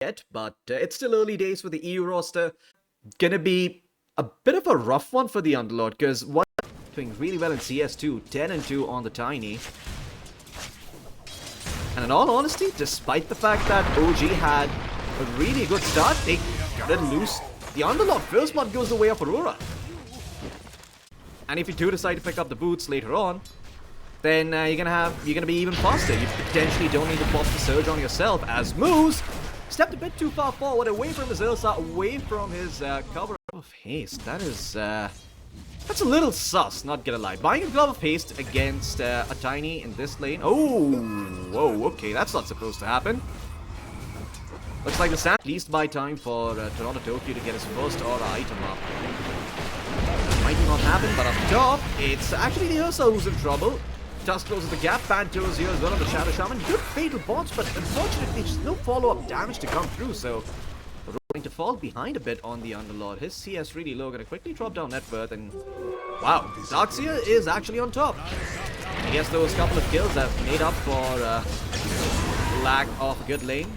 yet, but it's still early days for the EU roster. Gonna be a bit of a rough one for the Underlord, because one doing really well in CS2, 10-2 on the Tiny. And in all honesty, despite the fact that OG had a really good start, they didn't lose. The Underlord first blood goes the way of Aurora. And if you do decide to pick up the boots later on, then you're gonna be even faster. You potentially don't need to pop the surge on yourself, as Moose stepped a bit too far forward, away from his Ursa, away from his cover of haste. That is that's a little sus, not gonna lie. Buying a glove of haste against a Tiny in this lane. Oh, whoa, okay, that's not supposed to happen. Looks like the Sand at least buy time for Toronto Tokyo to get his first Aura item up. Might not happen, but up top, it's actually the Ursa who's in trouble. Tusk closes the gap, Panto's here as well on the Shadow Shaman. Good fatal bots, but unfortunately just no follow-up damage to come through, so going to fall behind a bit on the Underlord. His CS really low, gonna quickly drop down net worth, and wow, Darkseer is actually on top. I guess those couple of kills have made up for lack of a good lane.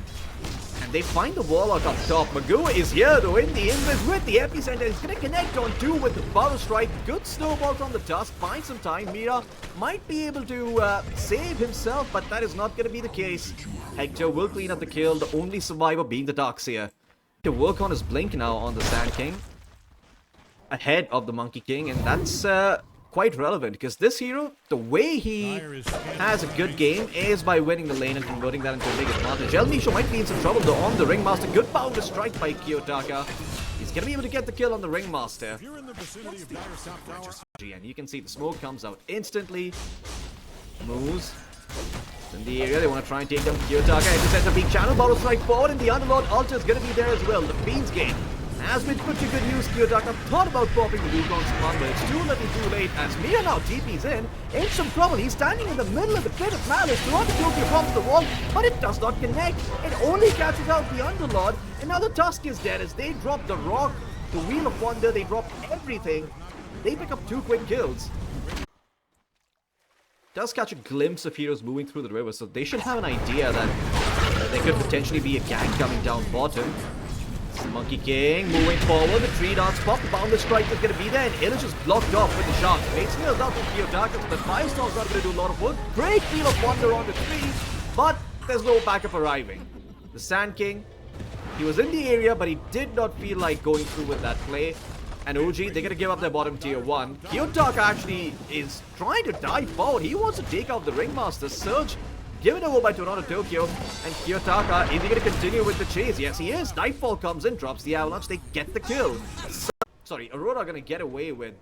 And they find the Warlock up top. Magoo is here though in the invis with the epicenter. He's gonna connect on two with the Power Strike. Good snowball from the Tusk. Find some time. Mira might be able to save himself, but that is not gonna be the case. Hector will clean up the kill, the only survivor being the Darkseer. To work on his blink now on the Sand King, ahead of the Monkey King, and that's quite relevant because this hero, the way he has a good game is by winning the lane and converting that into a big advantage. El Nisho might be in some trouble though on the Ringmaster. Good power to strike by Kiyotaka. He's gonna be able to get the kill on the Ringmaster. And you can see the smoke comes out instantly. Moves in the area, they want to try and take down Kiyotaka. Epicenter being channel, Borrow strike forward, and the Underlord Altar is going to be there as well. The Fiend's Gate has been put to good use. Kiyotaka thought about popping the Wukong's command, but it's too little too late as Mia now TP's in some trouble. He's standing in the middle of the pit of malice. Toronto Tokyo comes to the wall, but it does not connect. It only catches out the Underlord. Another Tusk is dead as they drop the rock, the Wheel of Wonder, they drop everything. They pick up 2 quick kills. Does catch a glimpse of heroes moving through the river, so they should have an idea that there could potentially be a gang coming down bottom. It's the Monkey King moving forward, the 3 dots pop, the Boundless Strike is going to be there, and Illich is blocked off with the shot. Makes nails out from Kiyotaka, so the Firestorm's not going to do a lot of work. Great Wheel of Wonder on the 3, but there's no backup arriving. The Sand King, he was in the area, but he did not feel like going through with that play. And OG, they're going to give up their bottom tier 1. Kiyotaka actually is trying to dive forward. He wants to take out the Ringmaster. Surge given over by Toronto Tokyo. And Kiyotaka, is he going to continue with the chase? Yes, he is. Nightfall comes in, drops the Avalanche. They get the kill. Sorry, Aurora going to get away with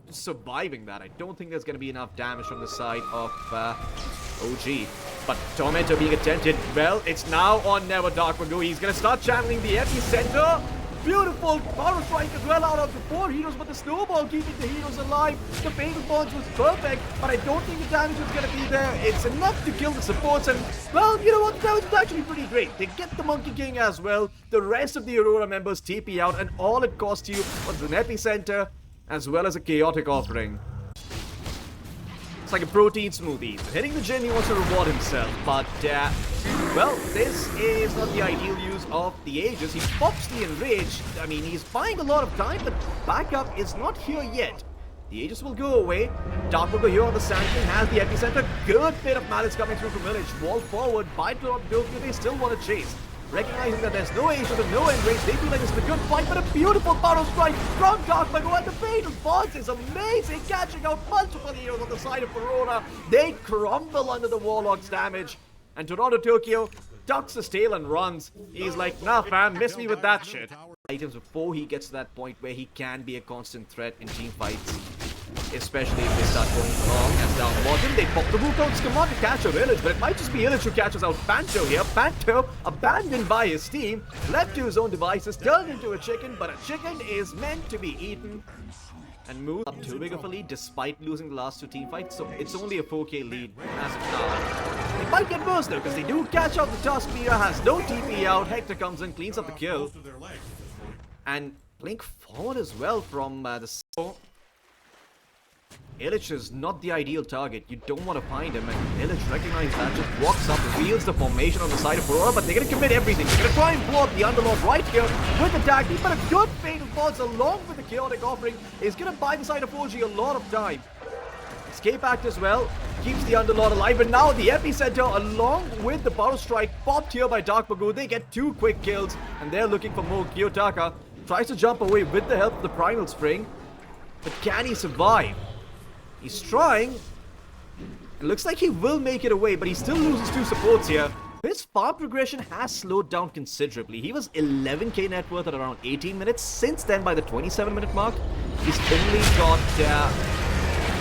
surviving that. I don't think there's going to be enough damage from the side of OG. But Tormentor being attempted, well, it's now on Never Dark Magoo. He's going to start channeling the epicenter. Beautiful power strike as well out of the 4 heroes, but the snowball keeping the heroes alive. The fatal bonds was perfect, but I don't think the damage is going to be there. It's enough to kill the supports, and well, you know what, the damage is actually pretty great. They get the Monkey King as well. The rest of the Aurora members TP out, and all it cost you was an epicenter as well as a chaotic offering. It's like a protein smoothie. Hitting the gym, he wants to reward himself, but well, this is not the ideal use of the Aegis. He pops the Enrage. I mean, he's buying a lot of time, but backup is not here yet. The Aegis will go away. Dark will go here on the Sand King, has the epicenter. Good bit of malice coming through from Village. Wall forward by Toronto Tokyo. They still want to chase. Recognizing that there's no Aegis and no Enrage, they feel like it's a good fight, but a beautiful power strike from Dark Magoo, and the fatal bonds is amazing, catching out multiple heroes on the side of Aurora. They crumble under the Warlock's damage. And Toronto Tokyo ducks his tail and runs. He's like, nah fam, miss me with that shit. Items before he gets to that point where he can be a constant threat in team fights. Especially if they start going long as down bottom. They pop the Wukong's command to catch a Village, but it might just be Illich who catches out Panto here. Panto, abandoned by his team, left to his own devices, turned into a chicken, but a chicken is meant to be eaten. And moves up too big of a lead despite losing the last 2 team fights, so it's only a 4k lead as of now. It might get worse though, because they do catch out the Tusk. Mira has no TP out. Hector comes in, cleans up the kill. And blink forward as well from the... Illich is not the ideal target. You don't want to find him, and Illich recognizes that, just walks up, reveals the formation on the side of Aurora, but they're going to commit everything. They're going to try and blow up the Underlord right here with the tag team, but a good Fatal Pulse along with the Chaotic Offering is going to buy the side of OG a lot of time. Escape Act as well keeps the Underlord alive, and now the Epicenter along with the Burrow Strike popped here by Dark Magoo. They get 2 quick kills, and they're looking for more. Kiyotaka tries to jump away with the help of the Primal Spring, but can he survive? He's trying. It looks like he will make it away, but he still loses 2 supports here. His farm progression has slowed down considerably. He was 11k net worth at around 18 minutes. Since then, by the 27-minute mark, he's only got,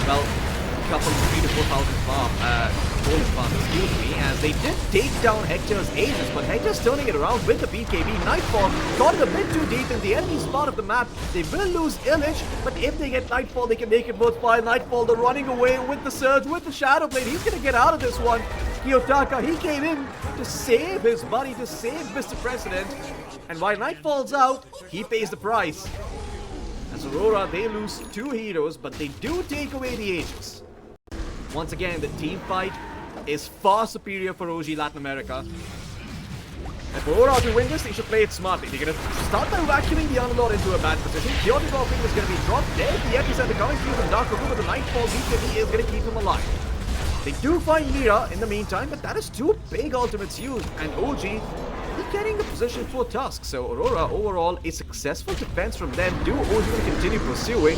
well, a couple of 3,000 to 4,000 farm, excuse me, as they did take down Hector's Aegis, but Hector's turning it around with the BKB. Nightfall got it a bit too deep in the enemy spot of the map. They will lose Illich, but if they get Nightfall, they can make it worthwhile. Nightfall, they're running away with the Surge, with the Shadow Blade. He's going to get out of this one. Kiyotaka, he came in to save his buddy, to save Mr. President. And while Nightfall's out, he pays the price. As Aurora, they lose 2 heroes, but they do take away the Aegis. Once again, the team fight is far superior for OG Latin America. If Aurora to win this, they should play it smartly. They're going to start by vacuuming the Underlord into a bad position. Chaotic Offering is going to be dropped. There's the Epicenter coming through from Dark Magoo, but the Nightfall BKB is going to keep him alive. They do find Mira in the meantime, but that is 2 big ultimates used, and OG is getting the position for Tusk. So Aurora, overall, a successful defense from them. Do OG will continue pursuing?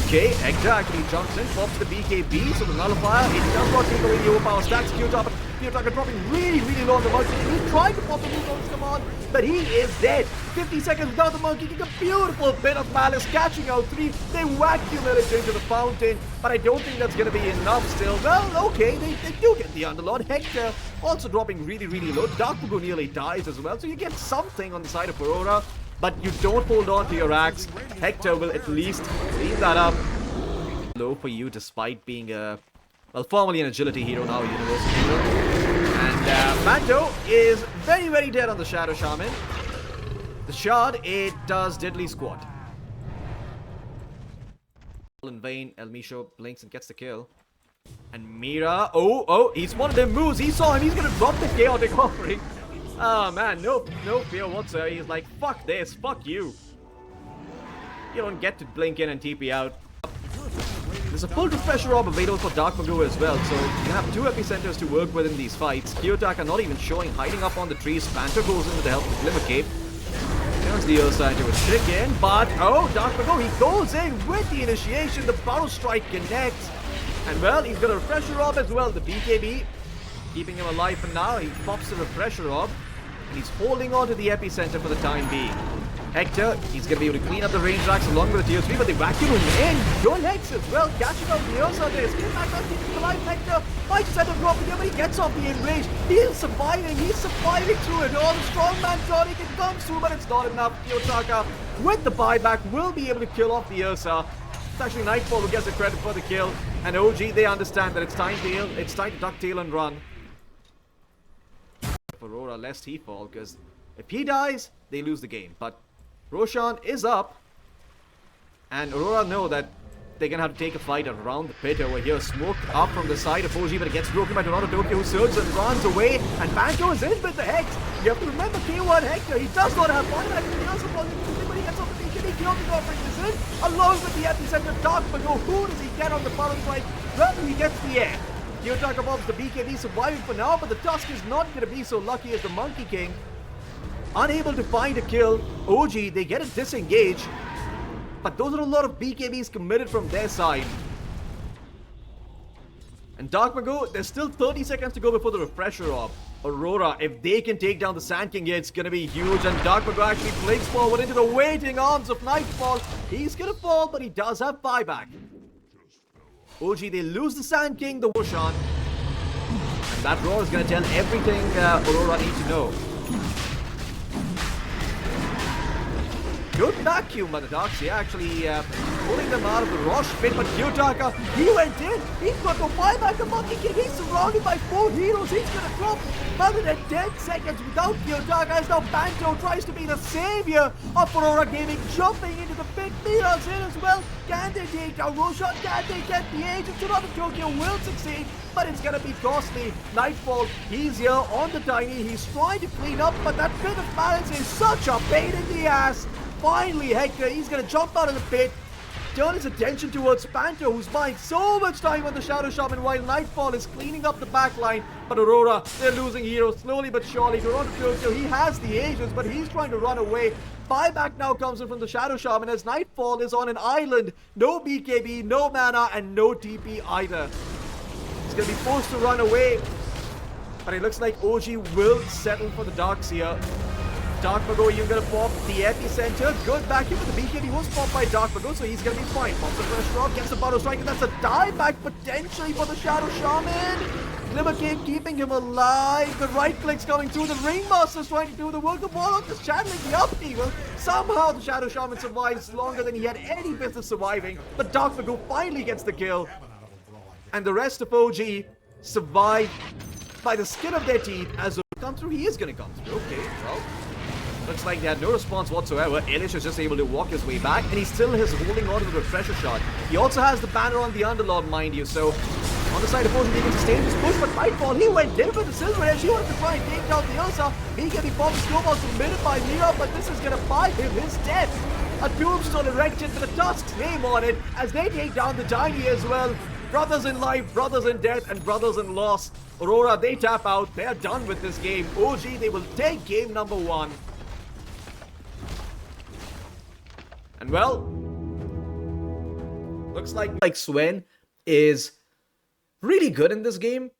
Okay, Hector actually jumps in, pops the BKB, so the Nullifier, it does not take away the overpower stacks. Kiyotaka dropping really low on the monkey. He tried to pop the move on his command, but he is dead. 50 seconds without the monkey, getting a beautiful bit of Malice, catching out 3. They whack Illich into the fountain, but I don't think that's going to be enough still. Well, okay, they do get the Underlord. Hector also dropping really low. Dark Magoo nearly dies as well, so you get something on the side of Aurora, but you don't hold on to your axe. Hector will at least clean that up. Low for you, despite being a, well, formerly an agility hero, now a university hero. And Manto is very dead on the Shadow Shaman. The Shard, it does Deadly Squat. In vain, El Misho blinks and gets the kill. And Mira, oh, he's one of them moves. He saw him, he's gonna drop the Chaotic Offering. Oh man, no fear whatsoever. He's like, fuck this, fuck you. You don't get to blink in and TP out. There's a full refresher orb available for Dark Magoo as well, so you have 2 epicenters to work with in these fights. Kiyotaka not even showing, hiding up on the trees. Panther goes in with the help of the Glimmer Cape. Turns the Ursa into a chicken, but oh, Dark Magoo, he goes in with the initiation. The Burrow Strike connects. And well, he's got a refresher orb as well. The BKB keeping him alive for now. He pops the refresher orb, and he's holding on to the epicenter for the time being. Hector, he's going to be able to clean up the range racks along with the tier 3, but they vacuum him in. John Hex as well, catching up the Ursa there. Skill back up, keeping him alive. Hector might set him dropping him, but he gets off the enrage. He's surviving through it all. The strongman tonic, it comes through, but it's not enough. Kiyotaka, with the buyback, will be able to kill off the Ursa. It's actually Nightfall who gets the credit for the kill. And OG, they understand that it's time to ducktail and run. For Aurora, lest he fall, because if he dies, they lose the game. But Roshan is up, and Aurora know that they're gonna have to take a fight around the pit over here. Smoke up from the side of OG, but it gets broken by Toronto Tokyo, who surges and runs away, and Banjo is in with the Hex. You have to remember K1 Hector, he does not have one, he also but he gets off the BKB. Chaotic Offering is in, along with the epicenter. Dark Magoo, who does he get on the Burrow Strike? Well, he gets the air. Kiyotaka bombs the BKB, surviving for now, but the Tusk is not gonna be so lucky as the Monkey King. Unable to find a kill. OG, they get a disengage, but those are a lot of BKBs committed from their side. And Dark Magoo, there's still 30 seconds to go before the refresher orb. Aurora, if they can take down the Sand King here, it's gonna be huge, and Dark Magoo actually blinks forward into the waiting arms of Nightfall. He's gonna fall, but he does have buyback. OG, they lose the Sand King, the Roshan, and that roar is gonna tell everything Aurora need to know. good vacuum, but the Darkseer actually pulling them out of the Rosh pit. But Kiyotaka, he went in. He's got to buy back the Monkey King. He's surrounded by 4 heroes. He's going to drop rather than 10 seconds without Kiyotaka as now Panto tries to be the savior of Aurora Gaming, jumping into the pit. Mira's in as well. Can they take down Roshan? Can they get the agent? Toronto Tokyo will succeed, but it's going to be costly. Nightfall, he's here on the Tiny. He's trying to clean up, but that bit of balance is such a pain in the ass. Finally, Hector, he's going to jump out of the pit, turn his attention towards Panto, who's buying so much time on the Shadow Shaman while Nightfall is cleaning up the backline. But Aurora, they're losing heroes slowly but surely. Toronto Tokyo, he has the Aegis, but he's trying to run away. Buyback now comes in from the Shadow Shaman as Nightfall is on an island. No BKB, no mana, and no TP either. He's going to be forced to run away. But it looks like OG will settle for the Darkseer. Dark Mago, you're going to pop the epicenter. Good vacuum, but the BKB was popped by Dark Mago, so he's going to be fine. Pops the first rock, gets the Battle Strike, and that's a dieback potentially for the Shadow Shaman. Glimmer Cave keeping him alive. The right click's coming through. The Ringmaster's trying to do the work. The Warlock is channeling the upheaval. Somehow the Shadow Shaman survives longer than he had any business surviving. But Dark Mago finally gets the kill. And the rest of OG survive by the skin of their teeth as come through. He is going to come through. Okay, well, looks like they had no response whatsoever. Elish is just able to walk his way back, and he still is holding on to the refresher shot. He also has the banner on the Underlord, mind you, so on the side of OG, they can sustain this push, but Nightfall, he went in with the Silver Edge. He wanted to try and take down the Ursa. He can be popped snowballs submitted by Mira, but this is going to buy him his death. A tombstone erected with a Tusk's name on it as they take down the Tiny as well. Brothers in life, brothers in death, and brothers in loss. Aurora, they tap out. They're done with this game. OG, they will take game number 1. And well, looks like Swen is really good in this game.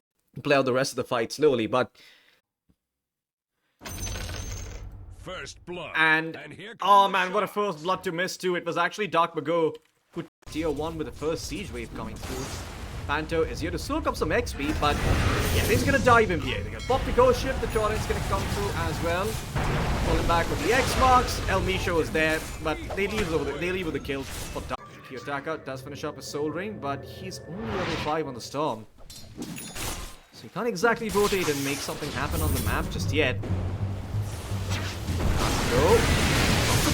Play out the rest of the fight slowly, but first blood. And oh man, what a first blood to miss too. It was actually Dark Mago who tier 1 with the first siege wave coming through. Panto is here to soak up some XP, but yeah, he's gonna dive in here. They're gonna pop the ghost ship, the torrent's gonna come through as well. Pulling back with the X marks. El Misho is there, but they leave with the kill for Dark. Kiyotaka does finish up his soul ring, but he's only level 5 on the storm. So he can't exactly rotate and make something happen on the map just yet. Go.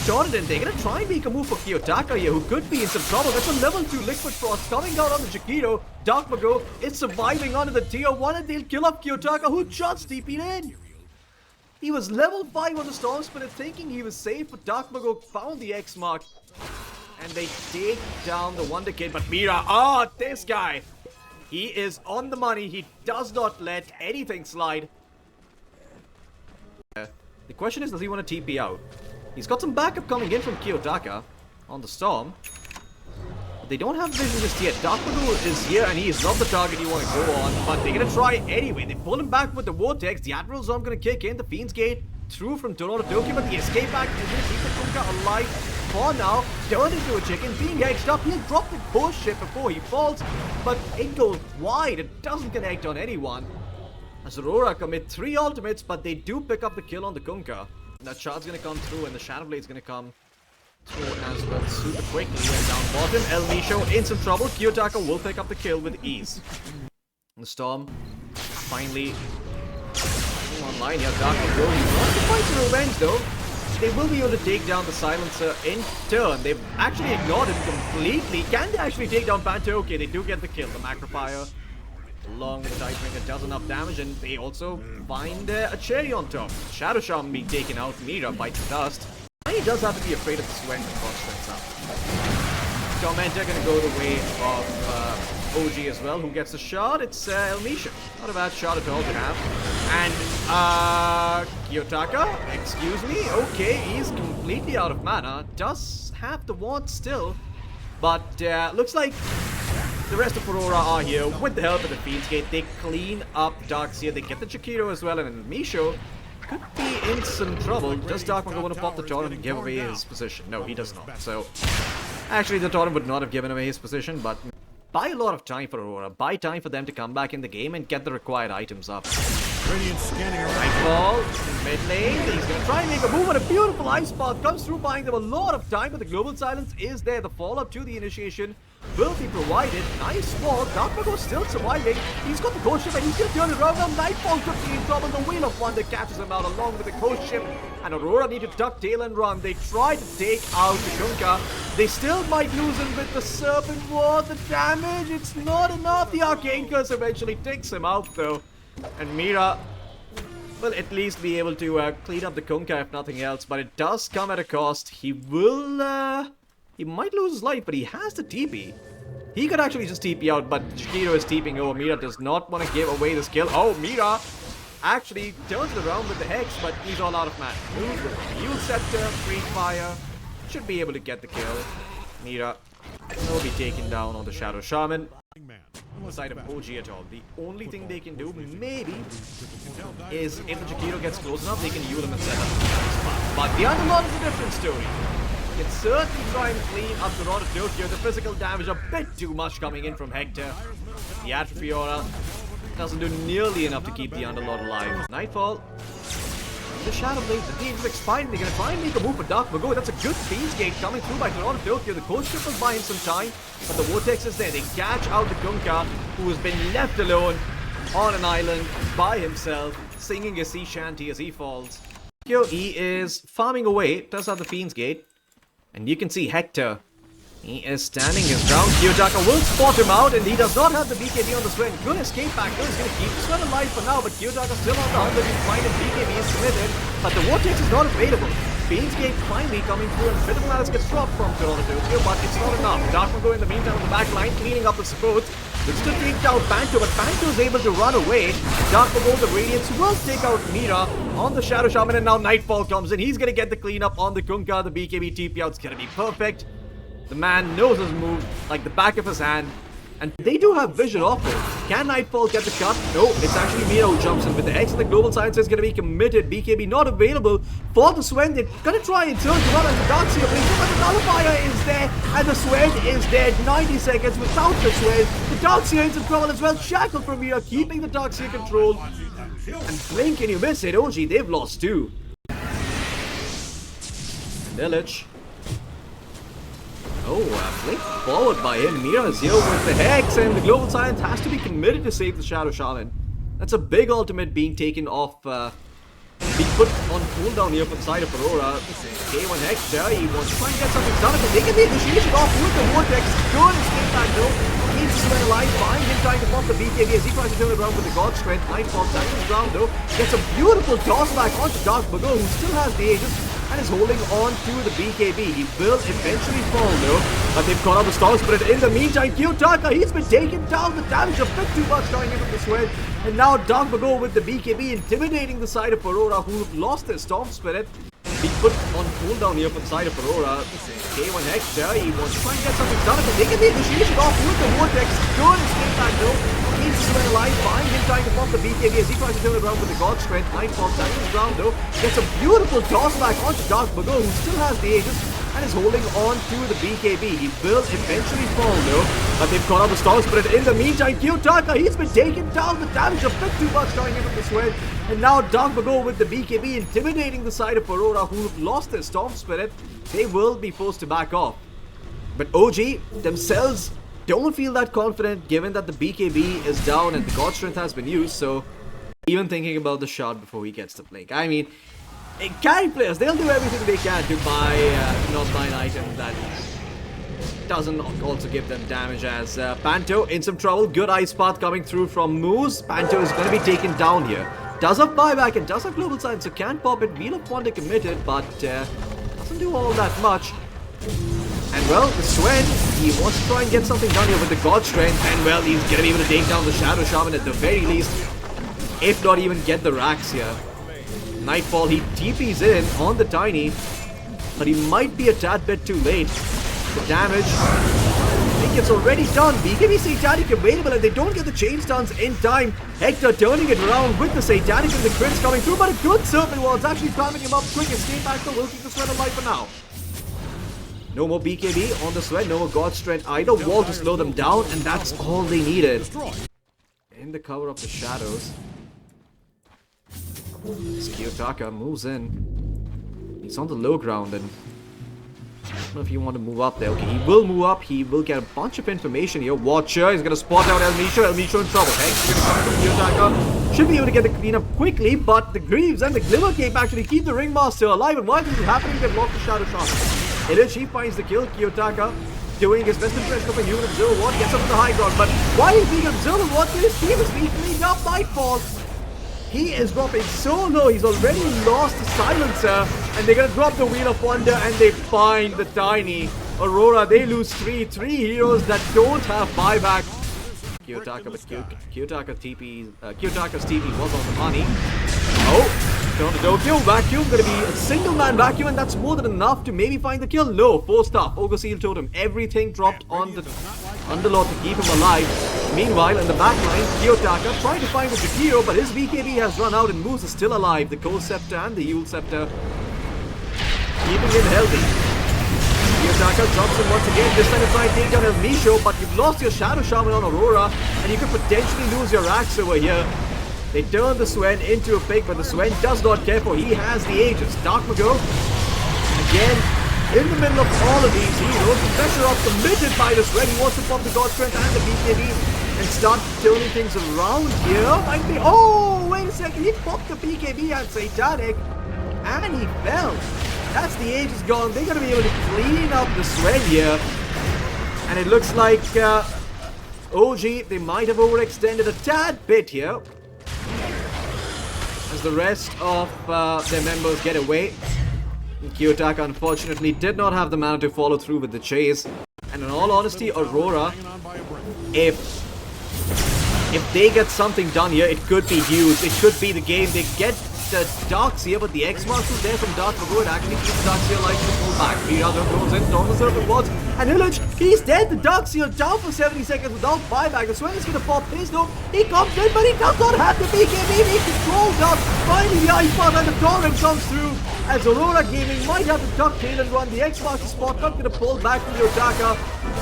Jordan, they're gonna try and make a move for Kiyotaka here, who could be in some trouble. That's a level 2 Liquid Frost coming down on the Chiquito. Dark Mago is surviving onto the tier 1, and they'll kill up Kiyotaka, who just TP'd in. He was level 5 on the Storm Spirit, thinking he was safe, but Dark Mago found the X mark. And they take down the Wonder Kid, but Mira, this guy. He is on the money. He does not let anything slide. The question is, does he want to TP out? He's got some backup coming in from Kiyotaka on the Storm. But they don't have vision just yet. Dark Mago is here and he is not the target you want to go on. But they're going to try anyway. They pull him back with the Vortex. The Admiral Storm going to kick in. The Fiend's Gate through from Toronto Tokyo. But the escape back is going to keep the Kunka alive for now. Turned into a chicken. Being hexed up. He'll drop the ghost ship before he falls. But it goes wide. It doesn't connect on anyone. As Aurora commit 3 ultimates. But they do pick up the kill on the Kunka. That shard's gonna come through and the Shadow Blade's gonna come through as well super quickly. And down bottom, El Misho in some trouble. Kiyotaka will pick up the kill with ease. The Storm finally online here. Dark Mago, he's not to fight for revenge though. They will be able to take down the Silencer in turn. They've actually ignored it completely. Can they actually take down Panto? Okay, they do get the kill. The Macropire along with the Dice Bringer does enough damage, and they also find a cherry on top. Shadow Shaman being taken out. Mira bites the dust. He does have to be afraid of the Swen when Frost strikes up. Tormentor gonna go the way of OG as well. Who gets the shard? It's El Misho. Not a bad shot at all to have. And Kiyotaka, excuse me. Okay, he's completely out of mana. Does have the ward still, but looks like the rest of Aurora are here with the help of the Fiend's Gate. They clean up Darkseer. They get the Chiquito as well, and Misho could be in some trouble. Does Dark Mago want to pop the Torrent and give away his position? No, he does not. So, actually, the Torrent would not have given away his position, but buy a lot of time for Aurora. Buy time for them to come back in the game and get the required items up. Radiant scanning around. Nightfall, mid lane, he's gonna try and make a move, and a beautiful ice path comes through, buying them a lot of time, but the global silence is there. The follow-up to the initiation will be provided. Nice wall, Darkmago still surviving. He's got the ghost ship and he's gonna turn it around. Now Nightfall could be in trouble. The Wheel of Wonder catches him out along with the ghost ship, and Aurora need to duck tail and run. They try to take out the Kunkka. They still might lose him with the Serpent Ward. The damage, it's not enough. The Arcane Curse eventually takes him out though. And Mira will at least be able to clean up the Kunkka if nothing else, but it does come at a cost. He will, he might lose his life, but he has the TP. He could actually just TP out, but Jakiro is TPing over. Mira does not want to give away this kill. Oh, Mira actually turns it around with the Hex, but he's all out of mana. Move with Heal Scepter, Free Fire. Should be able to get the kill. Mira will be taken down on the Shadow Shaman. On the side of OG at all. The only thing they can do, maybe, is if the Jakiro gets close enough, they can use him and set up the spot. But the Underlord is a different story. Can certainly try and clean up the Rod of Tokyo. The physical damage a bit too much coming in from Hector. The Atrophy Aura doesn't do nearly enough to keep the Underlord alive. Nightfall. The Shadow Blade, the team is expiring. They're going to try and make a move for Darkmago. That's a good Fiend's Gate coming through by Rod of Tokyo. The Cold Ship will buy him some time, but the Vortex is there. They catch out the Kunkka, who has been left alone on an island by himself, singing a sea shanty as he falls. He is farming away, does have the Fiend's Gate. And you can see Hector. He is standing his ground. Kiyotaka will spot him out, and he does not have the BKB on the Sven. Good escape back. He's going to keep the Sven alive for now, but Kiyotaka still on the hunt. You find him. BKB is committed, but the Vortex is not available. Fiend's Gate finally coming through, and a bit of balance gets dropped from Toronto Tokyo, but it's not enough. Darkmago in the meantime on the back line, cleaning up the support. Looks to take out Panto, but Panto is able to run away. Darkmago, the Radiance, will take out Mira on the Shadow Shaman, and now Nightfall comes in. He's going to get the cleanup on the Kunkka. The BKB TP out's going to be perfect. The man knows his move like the back of his hand, and they do have vision off it. Can Nightfall get the cut? No, it's actually Mira who jumps in with the X, and the Global Science is going to be committed. BKB not available for the Swen. They're going to try and turn to run, and the Darkseer Blink, but the Nullifier is there, and the Swen is dead. 90 seconds without the Swen. The Darkseer is in trouble as well. Shackled from Mira, keeping the Darkseer control. And Blink, can you miss it? OG, they've lost too. Village. Oh, Blink forward by him. Mira is here with the Hex, and the Global Science has to be committed to save the Shadow Shaman. That's a big ultimate being taken off, being put on cooldown here from the side of Aurora. K1 Hector, he wants to try and get something done, but they can the initiation off with the Vortex. Good escape back though. Needs to win alive, behind him trying to pop the BKB as he tries to turn it around with the God Strength. Nightfall tackles the ground though. Gets a beautiful toss back onto Darkmago, who still has the Aegis and is holding on to the BKB. He will eventually fall though, but they've caught out the Storm Spirit. In the meantime, Kiyotaka, he's been taken down. The damage a bit too much coming in from the Sweat. And now Darkmago with the BKB intimidating the side of Aurora, who've lost their Storm Spirit. Being put on cooldown here from the side of Aurora. K1 Hector, he wants to try and get something done, but they can the initiation off with the Vortex. Good escape back though. Needs to win alive, behind him trying to pop the BKB as he tries to turn it around with the God Strength. Nightfall tackles the ground though. Gets a beautiful toss back onto Darkmago, who still has the Aegis and is holding on to the BKB. He will eventually fall though, but they've caught out the Storm Spirit. In the meantime, Kiyotaka, he's been taken down. The damage a bit too much coming in from the Sweat. And now Darkmago with the BKB intimidating the side of Aurora, who've lost their Storm Spirit. They will be forced to back off. But OG themselves don't feel that confident, given that the BKB is down and the God Strength has been used, so even thinking about the shot before he gets the blink. I mean, carry players, they'll do everything they can to buy not-line item that doesn't also give them damage, as Panto in some trouble. Good Ice Path coming through from Moose. Panto is going to be taken down here. Does have buyback and does have Global Science, so can pop it. Wheel of Wonder committed, but doesn't do all that much. And well, the Swen, he wants to try and get something done here with the God Strength, and well, he's going to be able to take down the Shadow Shaman at the very least, if not even get the racks here. Nightfall, he TP's in on the Tiny, but he might be a tad bit too late. The damage, I think it's already done. BKB Satanic available, and they don't get the chain stuns in time. Hector turning it around with the Satanic and the crits coming through, but a good Serpent Ward's actually farming him up. Quick escape back to keep the Sweat alive for now. No more BKB on the Sweat, no more God Strength either. Wall to slow them down, and that's all they needed. In the cover of the shadows, Kiyotaka moves in. He's on the low ground and I don't know if you want to move up there. Okay, he will move up. He will get a bunch of information here. Watcher, he's going to spot out El Misho. El Misho in trouble. Hex is going to come from Kiyotaka. Should be able to get the cleanup quickly, but the Greaves and the Glimmer Cape actually keep the Ringmaster alive. And while this is happening, they've locked the Shadow Shaman. He finds the kill. Kiyotaka doing his best impression of a human observer. What gets up to the high ground, but while he's being observed, what this team is being cleaned up. Nightfall. He is dropping so low, he's already lost the silencer, and they're gonna drop the Wheel of Wonder and they find the tiny Aurora. They lose three heroes that don't have buyback. Kiyotaka, but Kiyotaka's TP was on the money. Oh, down to Tokyo, vacuum, gonna be a single man vacuum, and that's more than enough to maybe find the kill. No, 4-star, Ogre Seal Totem, everything dropped on the Underlord to keep him alive. Meanwhile, in the backline, Kiyotaka trying to find the Jakiro, but his BKB has run out and Moose is still alive. The Cold Scepter and the Yule Scepter keeping him healthy. Kiyotaka drops him once again, this time to try and take down El Misho, but you've lost your Shadow Shaman on Aurora, and you could potentially lose your Axe over here. They turn the Swen into a pig, but the Swen does not care, for he has the Aegis. Dark Mago, again, in the middle of all of these heroes, the pressure up committed by the Swen. He wants to pop the God Strength and the BKB and start turning things around here. Might be, oh, wait a second, he popped the BKB at Satanic, and he fell. That's the Aegis gone. They're going to be able to clean up the Swen here. And it looks like OG, they might have overextended a tad bit here, as the rest of their members get away. Kiyotaka unfortunately did not have the mana to follow through with the chase. And in all honesty, Aurora, if they get something done here, it could be huge. It could be the game. They get the Darkseer, but the X-Master is there from Dark Mago. It actually keeps Darkseer alive to pull back. Mirado goes in, Torna Serpent Wards, and Hillage, he's dead. The Darkseer down for 70 seconds without buyback. The Swen is going to pop his though. He comes in, but he does not have the BKB. He controls up. Finally, the Ice Path and the Torrent comes through, as Aurora Gaming might have to duck tail and run. The X-Master spot not going to pull back from Kiyotaka,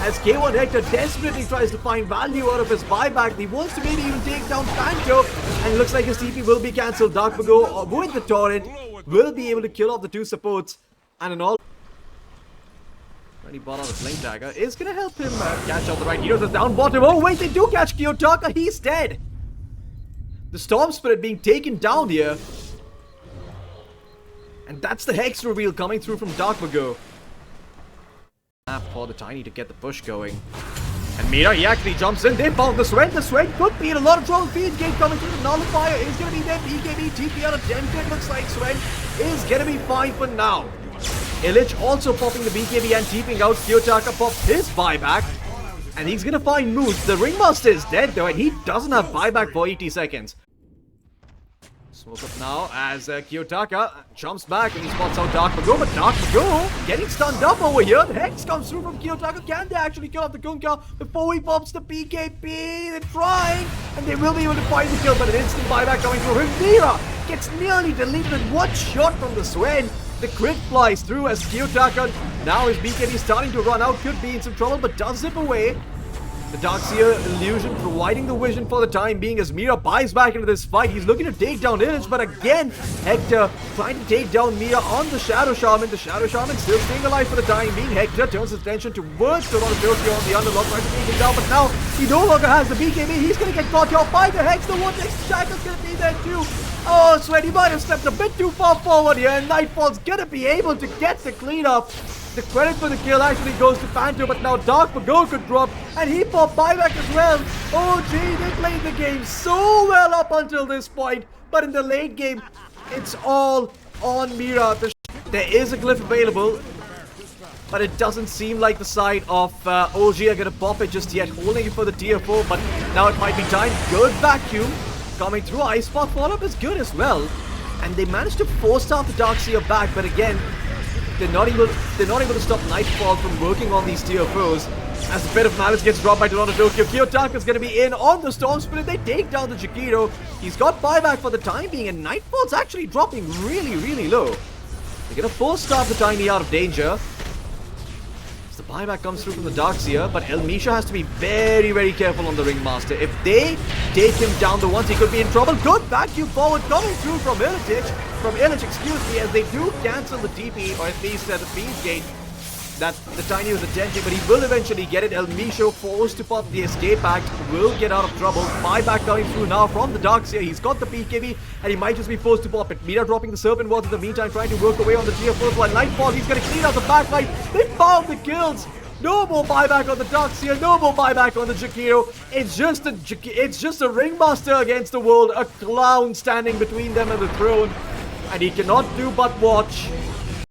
as K1 Hector desperately tries to find value out of his buyback. He wants to maybe even take down Pancho, and it looks like his TP will be cancelled. Dark Mago with the Torrent will be able to kill off the two supports, and in all, when he bought out the Flame Dagger is going to help him catch out the right heroes. That's down bottom. Oh wait, they do catch Kiyotaka. He's dead. The Storm Spirit being taken down here, and that's the Hex reveal coming through from Dark Mago. For the Tiny to get the push going. And Mira, he actually jumps in. They found the Swen. The Swen could be in a lot of trouble. Fiend Gate coming through. The Nullifier is going to be there. BKB, TP out of tempted. Looks like Swen is going to be fine for now. Illich also popping the BKB and TPing out. Kiyotaka pops his buyback, and he's going to find Moose. The Ringmaster is dead though, and he doesn't have buyback for 80 seconds. Smoke up now as Kiyotaka jumps back and he spots out Dark Mago, but Dark Mago getting stunned up over here. The Hex comes through from Kiyotaka. Can they actually kill off the Kunkka before he pops the BKB? They're trying, and they will be able to find the kill, but an instant buyback coming through him. Mira gets nearly deleted in one shot from the Swen. The crit flies through as Kiyotaka, now his BKB starting to run out, could be in some trouble, but does zip away. The Darkseer illusion providing the vision for the time being as Mira buys back into this fight. He's looking to take down Illich, but again, Hector trying to take down Mira on the Shadow Shaman. The Shadow Shaman still staying alive for the time being. Hector turns his attention towards Toronto Tokyo on the Underlord, trying to take him down, but now he no longer has the BKB. He's going to get caught out by the Hex. The one next Shackle's going to be there too. Oh, Swen, he might have stepped a bit too far forward here, and Nightfall's going to be able to get the cleanup. The credit for the kill actually goes to Panto, but now Dark Mago could drop, and he popped buyback as well. Oh gee, they played the game so well up until this point, but in the late game, it's all on Mira. There is a glyph available, but it doesn't seem like the side of OG are going to pop it just yet, holding it for the tier 4, but now it might be time. Good vacuum coming through. Ice Spot follow-up is good as well, and they managed to force out the Darkseer back, but again, they're not able to stop Nightfall from working on these tier 4s. As the Bit of Malice gets dropped by Toronto Tokyo, Kiyotaka's going to be in on the Storm Spirit. They take down the Jakiro. He's got buyback for the time being, and Nightfall's actually dropping really, really low. They're going to force stop the Tiny out of danger. As the Buyback comes through from the Darkseer, but El Misha has to be very, very careful on the Ringmaster. If they take him down the ones, he could be in trouble. Good vacuum forward coming through from Illich, excuse me, as they do cancel the TP, or at least the Fiend's Gate that the Tiny was attempting, but he will eventually get it. El Misha, forced to pop the Escape Act, will get out of trouble. Buyback coming through now from the Darkseer. He's got the BKB, and he might just be forced to pop it. Mira dropping the Serpent Wards in the meantime, trying to work away on the tier 4 while Nightfall. He's going to clean out the backline. They found the kills. No more buyback on the Darkseer, no more buyback on the Jakiro. It's just a Ringmaster against the world, a clown standing between them and the throne. And he cannot do but watch